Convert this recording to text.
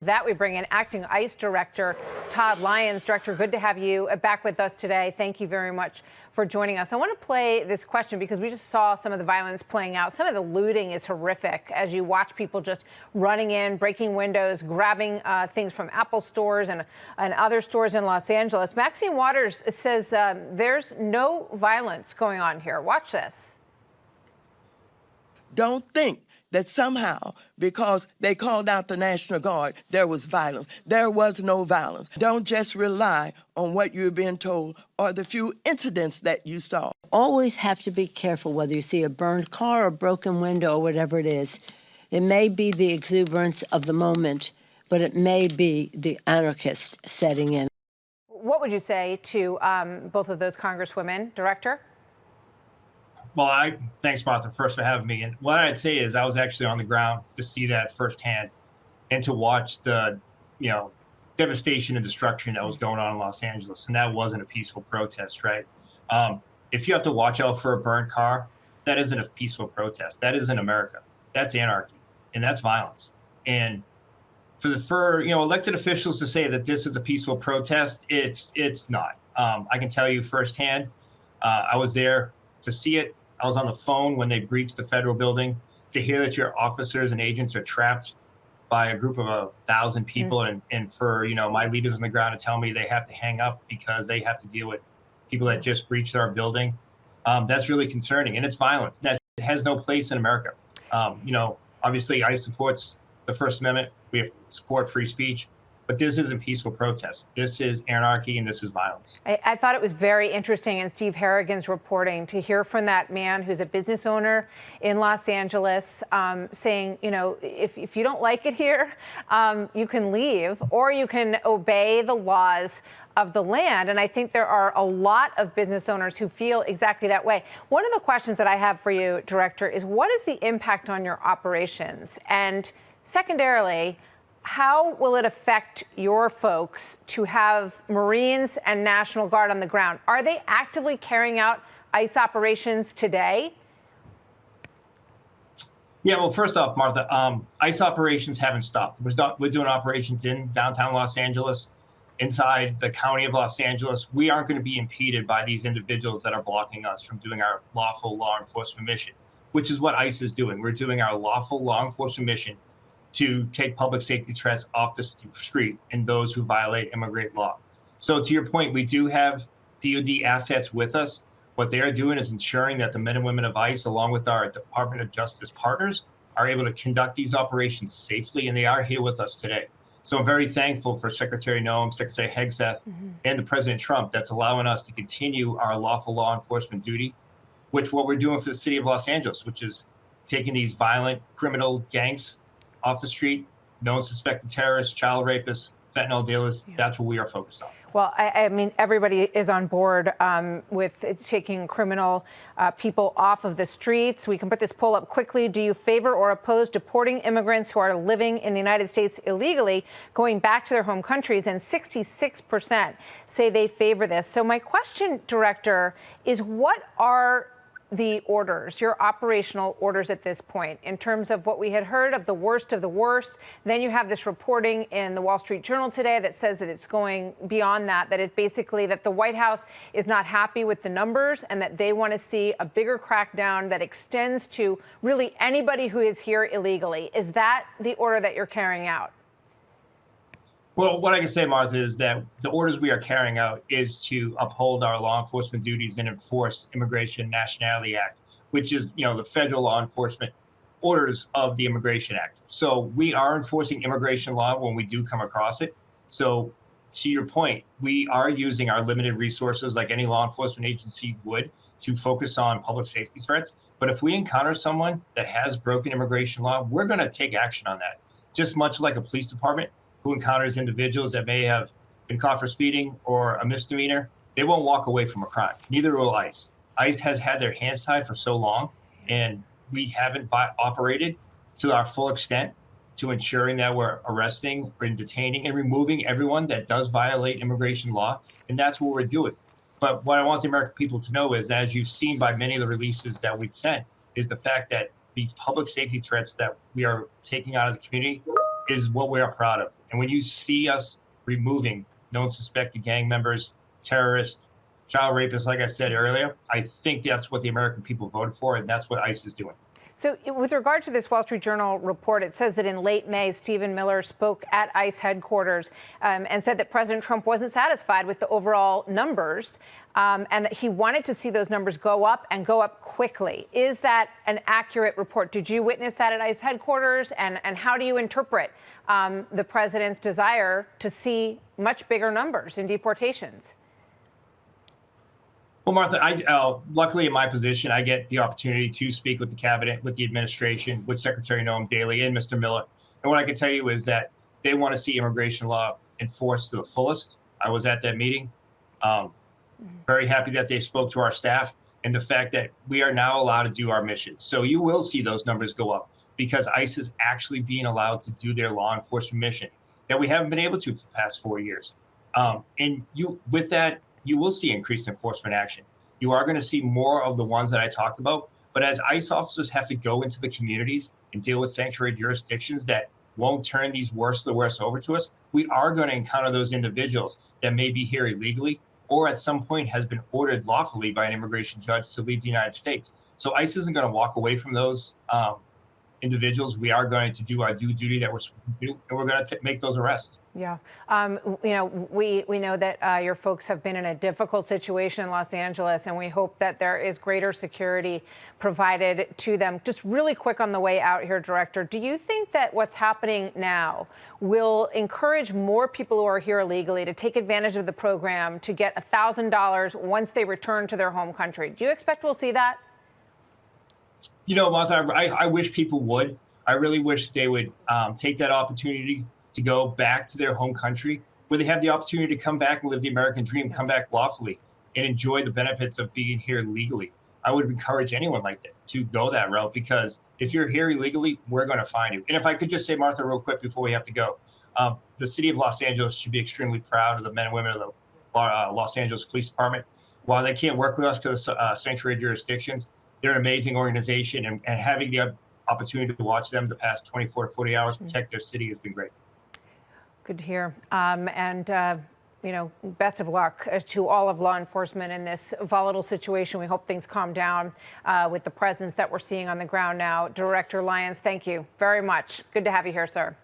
That we bring in Acting ICE Director Todd Lyons. Director, good to have you back with us today. Thank you very much for joining us. I want to play this question because we just saw some of the violence playing out. Some of the looting is horrific as you watch people just running in, breaking windows, grabbing things from Apple stores and other stores in Los Angeles. Maxine Waters says there's no violence going on here. Watch this. Don't think that somehow, because they called out the National Guard, there was violence. There was no violence. Don't just rely on what you're being told or the few incidents that you saw. Always have to be careful whether you see a burned car, a broken window, or whatever it is. It may be the exuberance of the moment, but it may be the anarchist setting in. What would you say to both of those congresswomen, Director? Well, thanks, Martha, first for having me. And what I'd say is I was actually on the ground to see that firsthand and to watch the, devastation and destruction that was going on in Los Angeles. And that wasn't a peaceful protest, right? If you have to watch out for a burned car, that isn't a peaceful protest. That isn't America. That's anarchy, and that's violence. And for elected officials to say that this is a peaceful protest, it's not. I can tell you firsthand, I was there to see it. I was on the phone when they breached the federal building. To hear that your officers and agents are trapped by a group of 1,000 people, and for my leaders on the ground to tell me they have to hang up because they have to deal with people that just breached our building, that's really concerning, and it's violence. That has no place in America. Obviously, ICE supports the First Amendment. We support free speech. But this isn't peaceful protest. This is anarchy, and this is violence. I thought it was very interesting in Steve Harrigan's reporting to hear from that man who's a business owner in Los Angeles saying, if you don't like it here, you can leave or you can obey the laws of the land. And I think there are a lot of business owners who feel exactly that way. One of the questions that I have for you, Director, is what is the impact on your operations? And secondarily, how will it affect your folks to have Marines and National Guard on the ground? Are they actively carrying out ICE operations today? Yeah, well, first off, Martha, ICE operations haven't stopped. We're doing operations in downtown Los Angeles, inside the county of Los Angeles. We aren't going to be impeded by these individuals that are blocking us from doing our lawful law enforcement mission, which is what ICE is doing. We're doing our lawful law enforcement mission to take public safety threats off the street and those who violate immigrant law. So to your point, we do have DoD assets with us. What they are doing is ensuring that the men and women of ICE, along with our Department of Justice partners, are able to conduct these operations safely, and they are here with us today. So I'm very thankful for Secretary Noem, Secretary Hegseth, and the President Trump that's allowing us to continue our lawful law enforcement duty, which what we're doing for the city of Los Angeles, which is taking these violent criminal gangs off the street, known suspected terrorists, child rapists, fentanyl dealers. Yeah. That's what we are focused on. Well, I mean, everybody is on board with taking criminal people off of the streets. We can put this poll up quickly. Do you favor or oppose deporting immigrants who are living in the United States illegally, going back to their home countries? And 66% say they favor this. So my question, Director, is what are the orders, your operational orders at this point, in terms of what we had heard of the worst of the worst? Then you have this reporting in the Wall Street Journal today that says that it's going beyond that, that it basically that the White House is not happy with the numbers and that they want to see a bigger crackdown that extends to really anybody who is here illegally. Is that the order that you're carrying out? Well, what I can say, Martha, is that the orders we are carrying out is to uphold our law enforcement duties and enforce Immigration and Nationality Act, which is, the federal law enforcement orders of the Immigration Act. So we are enforcing immigration law when we do come across it. So to your point, we are using our limited resources like any law enforcement agency would to focus on public safety threats. But if we encounter someone that has broken immigration law, we're going to take action on that. Just much like a police department who encounters individuals that may have been caught for speeding or a misdemeanor, they won't walk away from a crime. Neither will ICE. ICE has had their hands tied for so long, and we haven't operated to our full extent to ensuring that we're arresting and detaining and removing everyone that does violate immigration law, and that's what we're doing. But what I want the American people to know is, as you've seen by many of the releases that we've sent, is the fact that these public safety threats that we are taking out of the community is what we are proud of. And when you see us removing known suspected gang members, terrorists, child rapists, like I said earlier, I think that's what the American people voted for, and that's what ICE is doing. So with regard to this Wall Street Journal report, it says that in late May, Stephen Miller spoke at ICE headquarters and said that President Trump wasn't satisfied with the overall numbers and that he wanted to see those numbers go up and go up quickly. Is that an accurate report? Did you witness that at ICE headquarters? And how do you interpret the president's desire to see much bigger numbers in deportations? Well, Martha, luckily in my position, I get the opportunity to speak with the cabinet, with the administration, with Secretary Noam Daley and Mr. Miller. And what I can tell you is that they want to see immigration law enforced to the fullest. I was at that meeting. Very happy that they spoke to our staff and the fact that we are now allowed to do our mission. So you will see those numbers go up because ICE is actually being allowed to do their law enforcement mission that we haven't been able to for the past 4 years. With that, you will see increased enforcement action. You are going to see more of the ones that I talked about. But as ICE officers have to go into the communities and deal with sanctuary jurisdictions that won't turn these worst of the worst over to us, we are going to encounter those individuals that may be here illegally or at some point has been ordered lawfully by an immigration judge to leave the United States. So ICE isn't going to walk away from those individuals. We are going to do our due duty that we're supposed to do, and we're going to make those arrests. Yeah. We know that your folks have been in a difficult situation in Los Angeles, and we hope that there is greater security provided to them. Just really quick on the way out here, Director, do you think that what's happening now will encourage more people who are here illegally to take advantage of the program to get $1,000 once they return to their home country? Do you expect we'll see that? You know, Martha, I wish people would. I really wish they would take that opportunity to go back to their home country where they have the opportunity to come back and live the American dream, come back lawfully and enjoy the benefits of being here legally. I would encourage anyone like that to go that route because if you're here illegally, we're going to find you. And if I could just say, Martha, real quick before we have to go, the city of Los Angeles should be extremely proud of the men and women of the Los Angeles Police Department. While they can't work with us because of sanctuary jurisdictions, they're an amazing organization, and having the opportunity to watch them the past 24 to 40 hours protect their city has been great. Good to hear. Best of luck to all of law enforcement in this volatile situation. We hope things calm down with the presence that we're seeing on the ground now. Director Lyons, thank you very much. Good to have you here, sir.